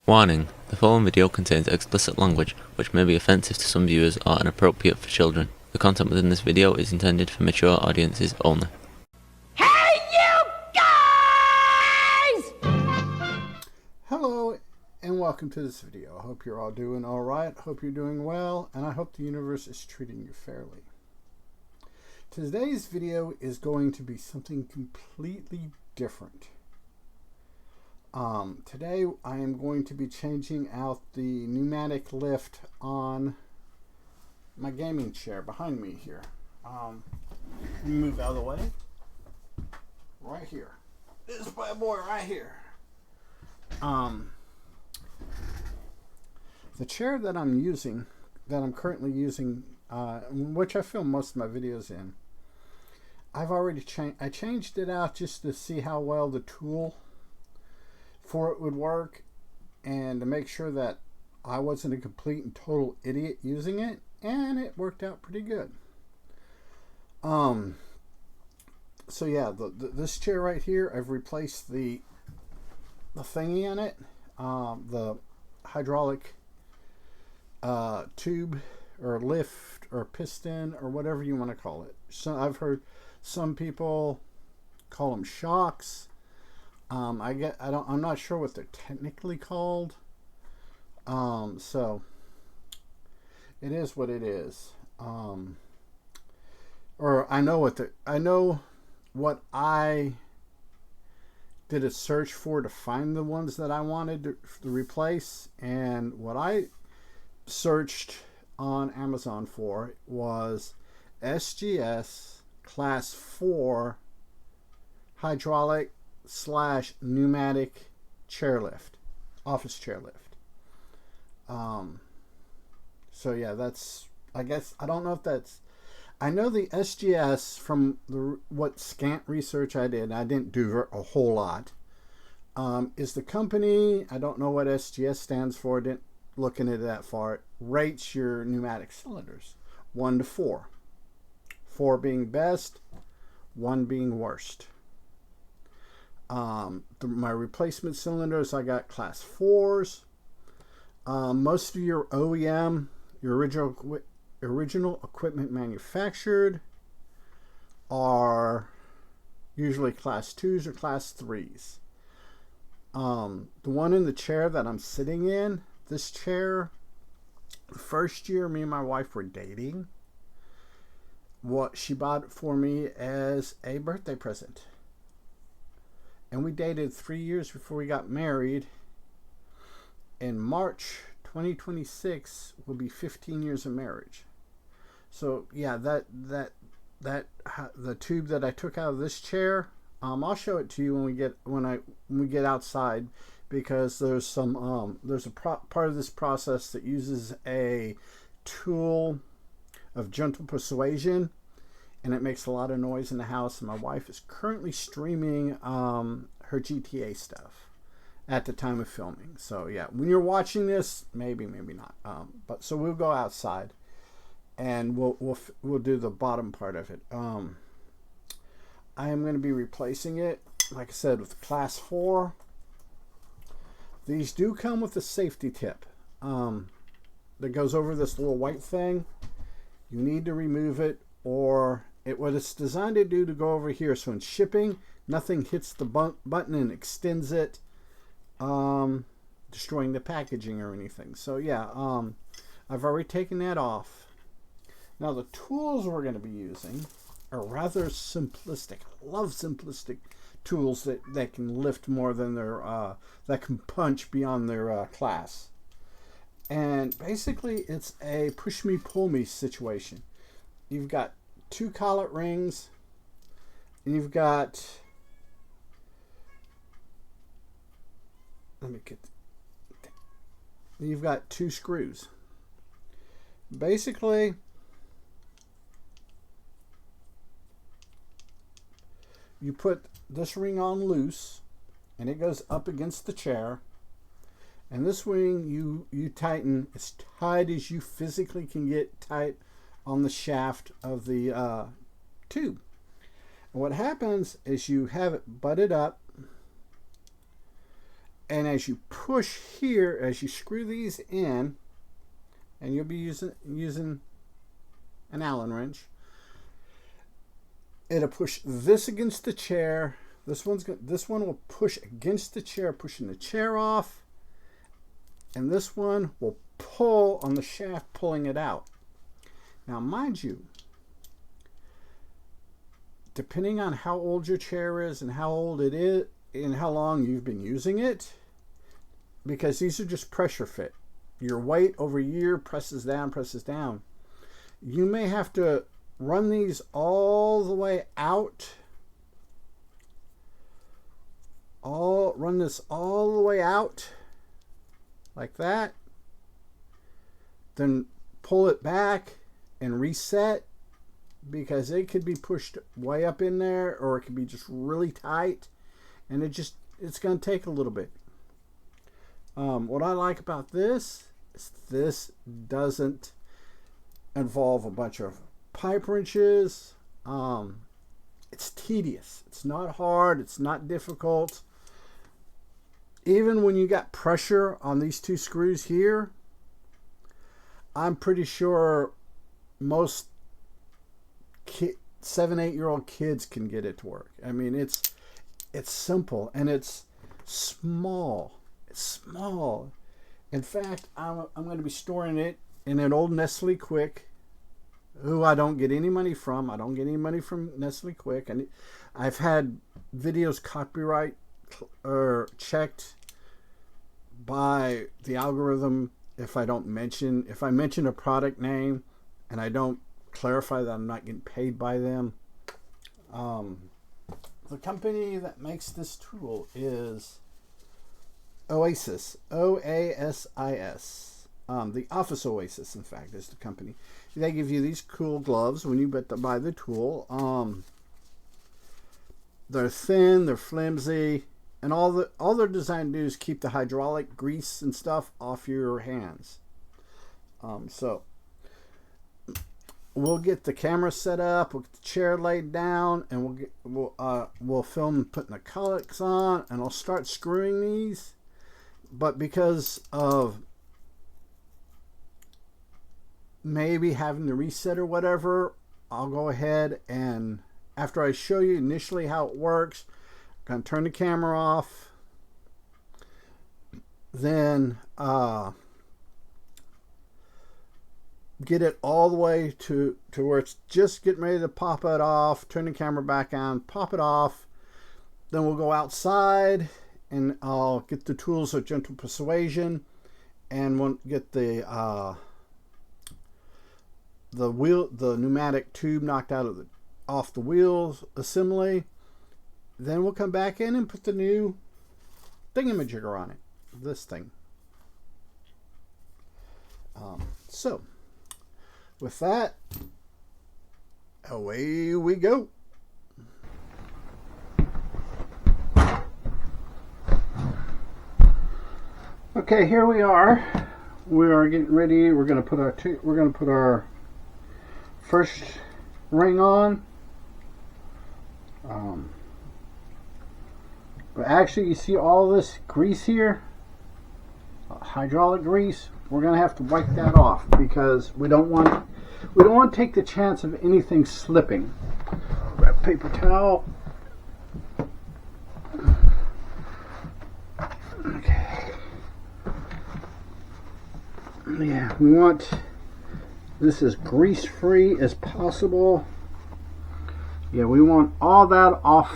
Warning: the following video contains explicit language which may be offensive to some viewers or inappropriate for children. The content within this video is intended for mature audiences only. Hey, you guys! Hello and welcome to this video. I hope you're all doing alright, hope you're doing well, and I hope the universe is treating you fairly. Today's video is going to be something completely different. Today I am going to be changing out the pneumatic lift on my gaming chair behind me here. Let me move out of the way. Right here. This bad boy right here. The chair that I'm using, that I'm currently using, which I film most of my videos in, I've already changed it out just to see how well the tool for it would work and to make sure that I wasn't a complete and total idiot using it, and it worked out pretty good. So yeah, this chair right here, I've replaced the thingy on it, the hydraulic tube or lift or piston or whatever you want to call it. So I've heard some people call them shocks. I'm not sure what they're technically called. So it is what it is. Or I know what I did a search for to find the ones that I wanted to replace, and what I searched on Amazon for was SGS Class 4 hydraulic / pneumatic chairlift, office chairlift. So yeah, that's, I guess, I don't know if that's, I know the SGS from what scant research I did, I didn't do a whole lot, is the company, I don't know what SGS stands for, didn't look into that far, it rates your pneumatic cylinders 1 to 4. 4 being best, 1 being worst. My replacement cylinders, I got class 4s. Most of your OEM, your original equipment manufactured, are usually class 2s or class 3s. The one in the chair that I'm sitting in, this chair, the first year me and my wife were dating, she bought it for me as a birthday present. And we dated 3 years before we got married. In March 2026 will be 15 years of marriage. So yeah, the tube that I took out of this chair, I'll show it to you when we get outside, because there's some there's a part of this process that uses a tool of gentle persuasion, and it makes a lot of noise in the house, and my wife is currently streaming her GTA stuff at the time of filming. So yeah, when you're watching this, maybe not, but so we'll go outside and we'll do the bottom part of it. I am going to be replacing it, like I said, with class 4. These do come with a safety tip that goes over this little white thing. You need to remove it, or what it's designed to do to go over here, so in shipping nothing hits the button and extends it, destroying the packaging or anything. So yeah, I've already taken that off. Now the tools we're going to be using are rather simplistic. I love simplistic tools that can lift more than their that can punch beyond their class. And basically it's a push me pull me situation. You've got 2 collet rings, and you've got, you've got 2 screws. Basically, you put this ring on loose, and it goes up against the chair, and this ring you tighten as tight as you physically can get tight on the shaft of the tube. And what happens is you have it butted up, And as you push here, as you screw these in, and you'll be using an Allen wrench, it'll push this against the chair. This one will push against the chair, pushing the chair off, and this one will pull on the shaft, pulling it out. Now, mind you, depending on how old your chair is and how old it is and how long you've been using it, because these are just pressure fit. Your weight over a year presses down, presses down. You may have to run these all the way out. Run this all the way out like that. Then pull it back and reset, because it could be pushed way up in there, or it could be just really tight, and it's going to take a little bit. What I like about this is this doesn't involve a bunch of pipe wrenches. It's tedious. It's not hard. It's not difficult. Even when you got pressure on these two screws here, I'm pretty sure most 7-8-year-old kids can get it to work. I mean, it's simple, and it's small. It's small. In fact, I'm going to be storing it in an old Nestle Quick, who I don't get any money from. I don't get any money from Nestle Quick, and I've had videos copyright or checked by the algorithm if I mention a product name and I don't clarify that I'm not getting paid by them. The company that makes this tool is Oasis, OASIS. The Office Oasis, in fact, is the company. They give you these cool gloves when you buy the tool. They're thin, they're flimsy, and all they're designed to do is keep the hydraulic grease and stuff off your hands. So we'll get the camera set up, we'll get the chair laid down, and we'll film putting the cowlicks on, and I'll start screwing these. But because of maybe having to reset or whatever, I'll go ahead and, after I show you initially how it works, I'm going to turn the camera off, then get it all the way to where it's just getting ready to pop it off, turn the camera back on, pop it off. Then we'll go outside, and I'll get the tools of gentle persuasion, and we'll get the pneumatic tube knocked off the wheels assembly. Then we'll come back in and put the new thingamajigger on it, this thing. So with that, away we go. Okay, here we are. We are getting ready. We're going to put our first ring on. But actually, you see all this grease here, hydraulic grease. We're going to have to wipe that off, because we don't want to take the chance of anything slipping. Grab a paper towel. Okay. Yeah, we want this as grease free as possible. Yeah, we want all that off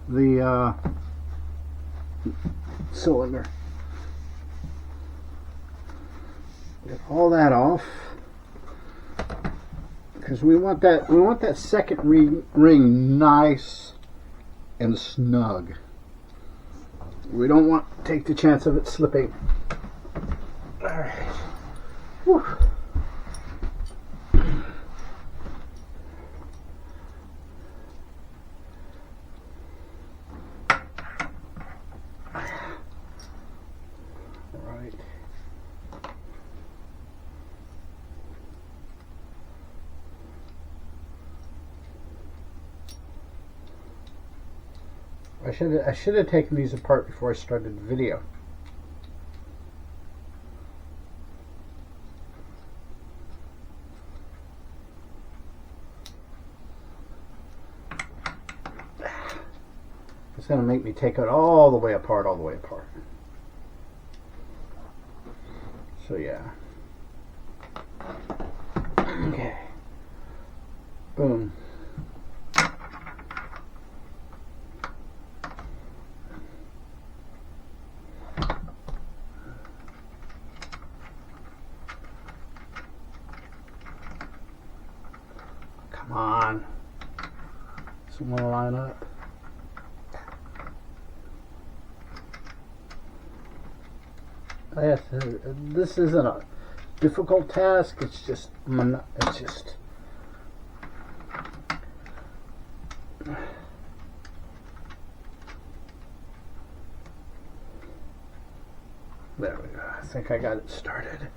the cylinder. Get all that off, because we want that second ring nice and snug. We don't want to take the chance of it slipping. All right. Whew. I should have taken these apart before I started the video. It's going to make me take it all the way apart, So yeah. Okay. Boom. Come on. Someone line up. This isn't a difficult task. It's just there we go. I think I got it started.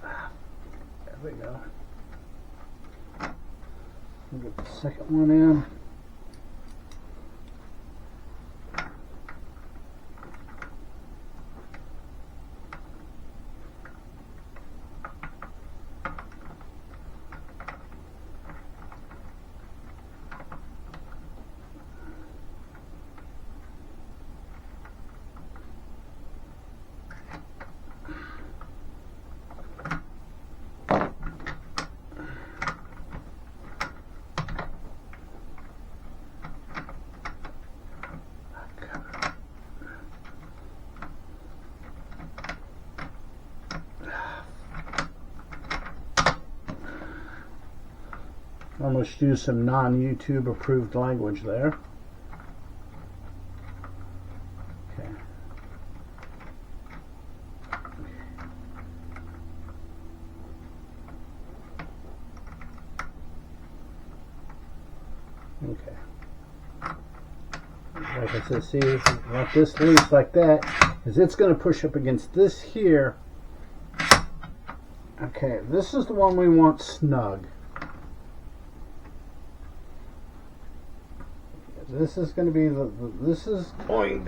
There we go. We'll get the second one in. Almost use some non-YouTube approved language there. Okay. Okay. Like I said, see, like this loose like that, because it's going to push up against this here. Okay, this is the one we want snug. This is going to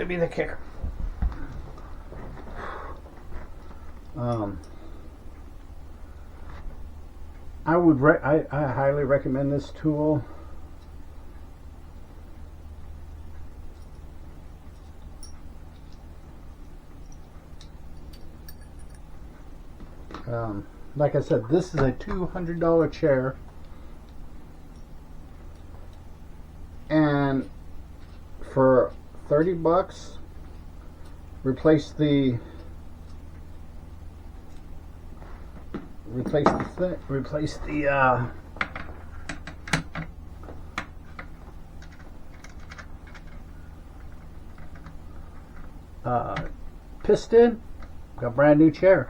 be the kicker. I highly recommend this tool. Like I said, this is a $200 chair, and for 30 bucks, replace the piston. Got a brand new chair.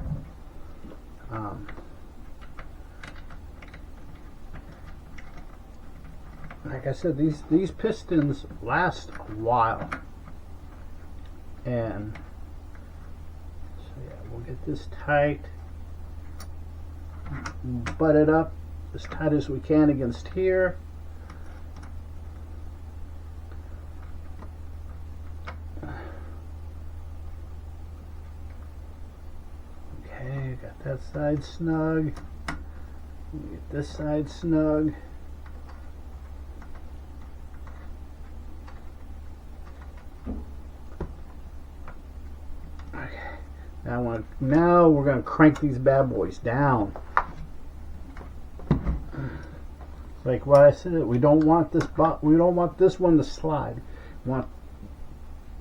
Like I said, these pistons last a while, and so yeah, we'll get this tight, butt it up as tight as we can against here. Okay, got that side snug. Get this side snug. Now we're going to crank these bad boys down. Like what I said, we don't want this one to slide.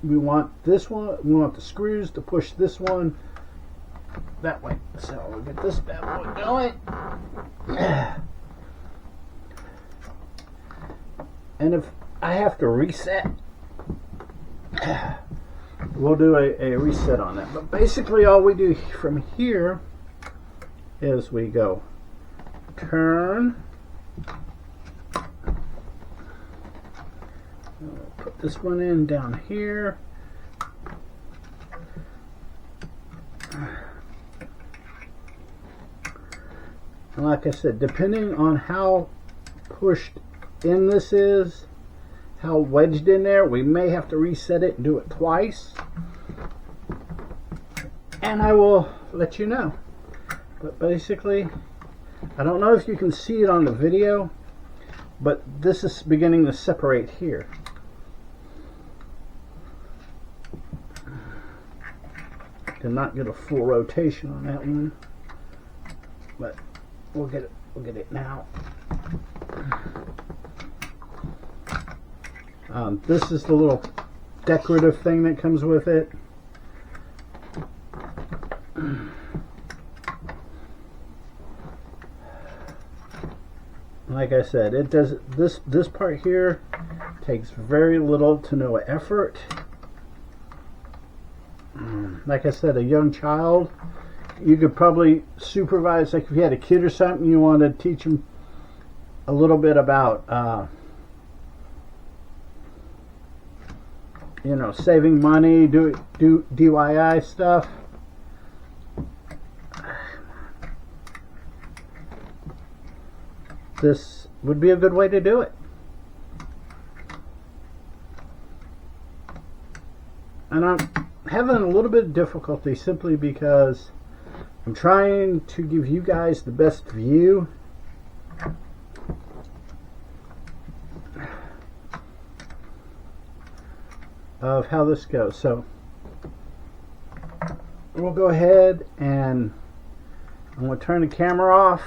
We want this one. We want the screws to push this one that way. So we'll get this bad boy going. And if I have to reset, we'll do a reset on that. But basically all we do from here is we go turn, put this one in down here, and like I said, depending on how pushed in this is, how wedged in there, we may have to reset it and do it twice, and I will let you know. But basically, I don't know if you can see it on the video, but this is beginning to separate here. Did not get a full rotation on that one, but we'll get it now. This is the little decorative thing that comes with it. Like I said, it does this part here takes very little to no effort. Like I said, a young child, you could probably supervise, like if you had a kid or something, you want to teach them a little bit about you know, saving money, do DIY stuff. This would be a good way to do it. And I'm having a little bit of difficulty simply because I'm trying to give you guys the best view of how this goes. So we'll go ahead and I'm going to turn the camera off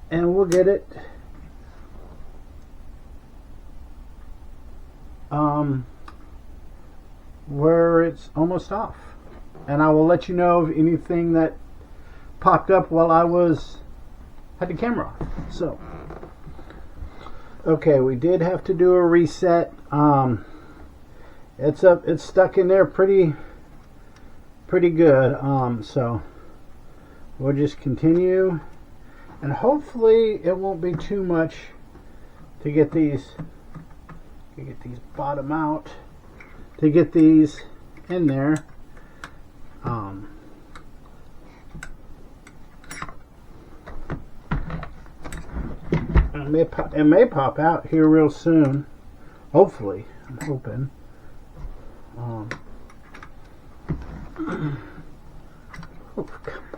and we'll get it where it's almost off, and I will let you know of anything that popped up while I had the camera off. So okay, we did have to do a reset. It's stuck in there pretty good. So we'll just continue, and hopefully it won't be too much to get these bottom out, to get these in there. It may pop out here real soon. Hopefully, I'm hoping. Oh, come on.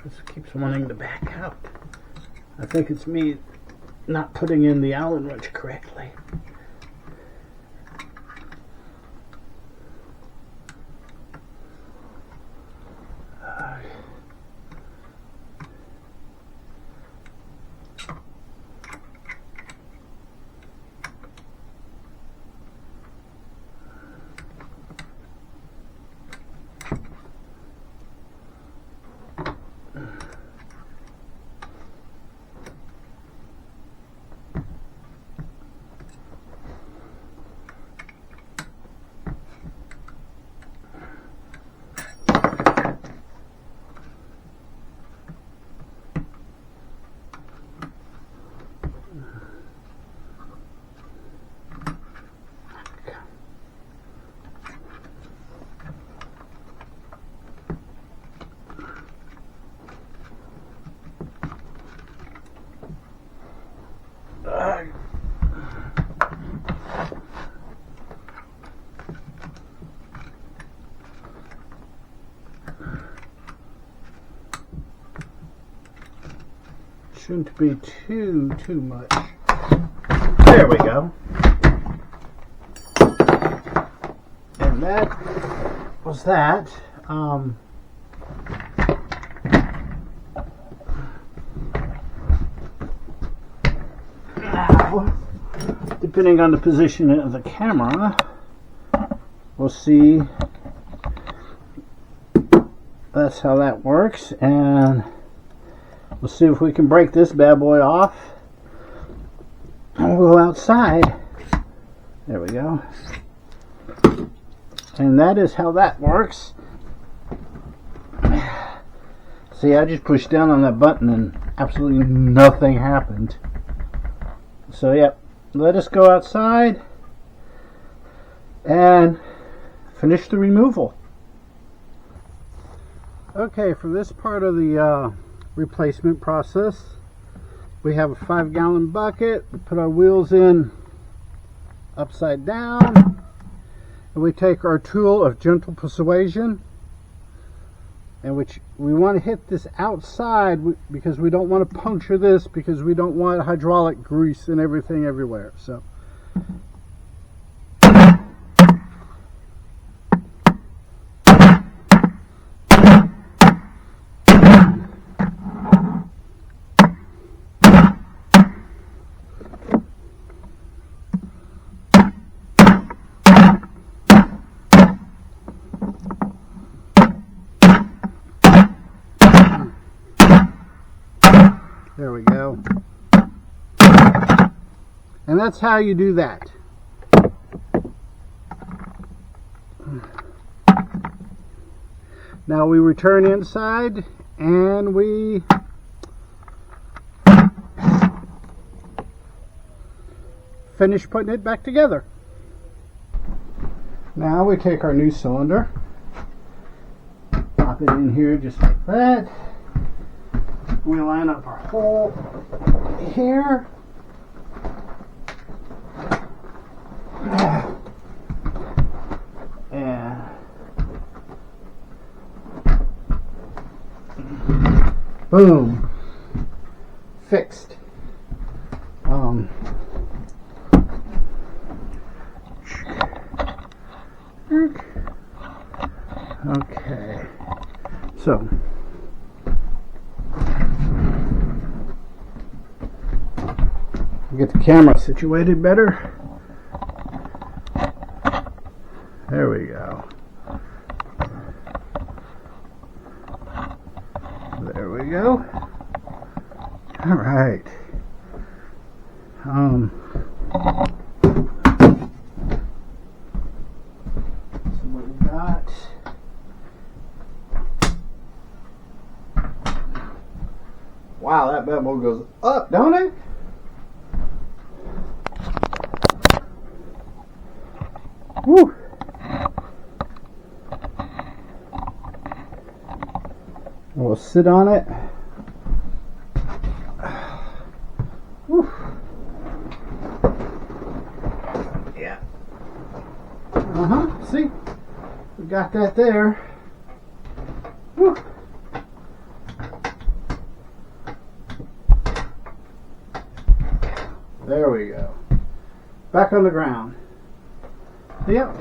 This keeps wanting to back out. I think it's me not putting in the Allen wrench correctly. Shouldn't be too much. There we go. And that was that. Now, depending on the position of the camera, we'll see. That's how that works, and we'll see if we can break this bad boy off. And we'll go outside. There we go. And that is how that works. See, I just pushed down on that button and absolutely nothing happened. So, yep, let us go outside and finish the removal. Okay, for this part of the replacement process, we have a 5-gallon bucket. We put our wheels in upside down, and we take our tool of gentle persuasion, and which we want to hit this outside because we don't want to puncture this, because we don't want hydraulic grease and everything everywhere. So there we go. And that's how you do that. Now we return inside and we finish putting it back together. Now we take our new cylinder, pop it in here just like that. We line up our hole here. And boom, fixed. Okay, so get the camera situated better. There we go. There we go. All right. So what we got? Wow, that bevel goes up, don't it? Woo. We'll sit on it. Woo. Yeah. See? We got that there. Woo. There we go. Back on the ground. Yep.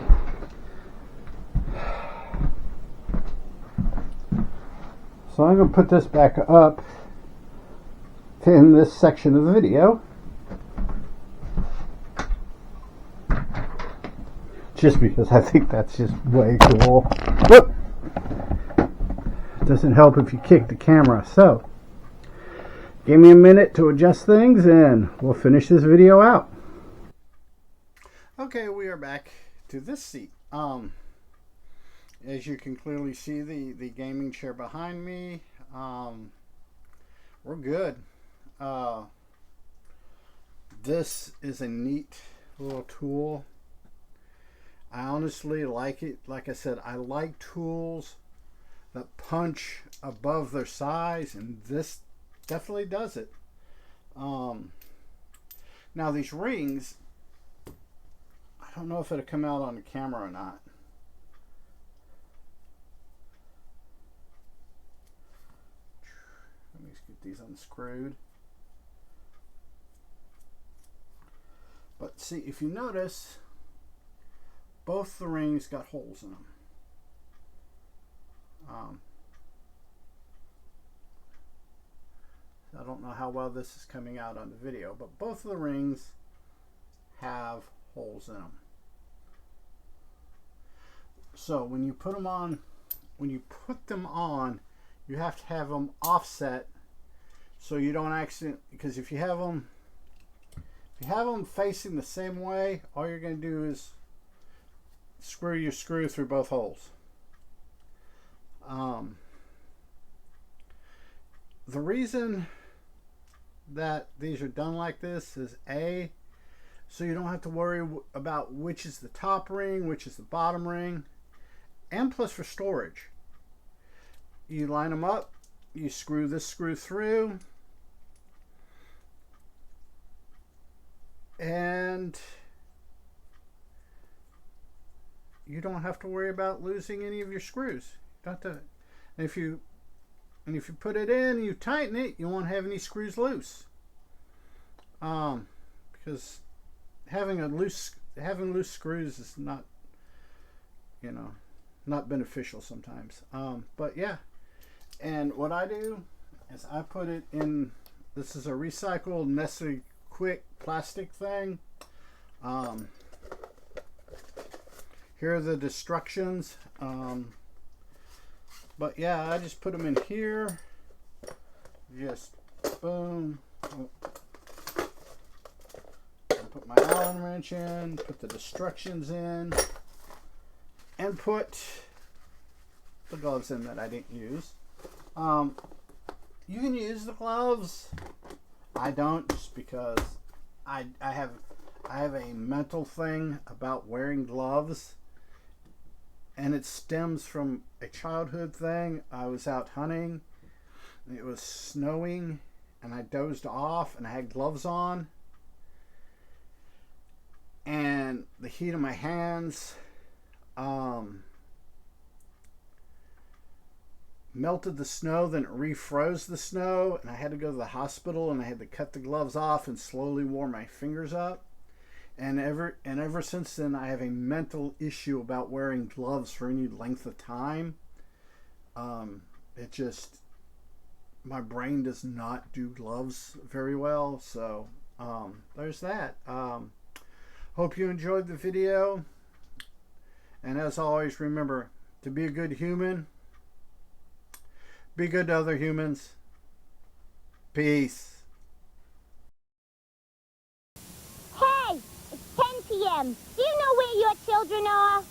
So I'm going to put this back up in this section of the video, just because I think that's just way cool. Whoop! It doesn't help if you kick the camera. So give me a minute to adjust things and we'll finish this video out. Okay, we are back to this seat. As you can clearly see, the gaming chair behind me, we're good. This is a neat little tool. I honestly like it. Like I said, I like tools that punch above their size, and this definitely does it. Now these rings, I don't know if it'll come out on the camera or not. Let me just get these unscrewed. But see, if you notice, both the rings got holes in them. I don't know how well this is coming out on the video, but both of the rings have holes in them. So when you put them on, you have to have them offset so you don't accidentally, because if you have them facing the same way, all you're going to do is screw your screw through both holes. The reason that these are done like this is so you don't have to worry about which is the top ring, which is the bottom ring. and plus for storage. You line them up, you screw this screw through, and you don't have to worry about losing any of your screws. You don't have to, and if you put it in and you tighten it, you won't have any screws loose. Because having loose screws is not, not beneficial sometimes. But yeah, and what I do is I put it in. This is a recycled Nestle Quick plastic thing. Here are the destructions. But yeah, I just put them in here. Just boom. Put my Allen wrench in, put the destructions in, and put the gloves in that I didn't use. You can use the gloves. I don't, just because I have a mental thing about wearing gloves, and it stems from a childhood thing. I was out hunting, and it was snowing, and I dozed off, and I had gloves on, and the heat of my hands melted the snow, then it refroze the snow, and I had to go to the hospital, and I had to cut the gloves off and slowly warm my fingers up. And ever since then, I have a mental issue about wearing gloves for any length of time. My brain does not do gloves very well, so there's that. Hope you enjoyed the video, and as always, remember to be a good human. Be good to other humans. Peace. Hey, it's 10 p.m. Do you know where your children are?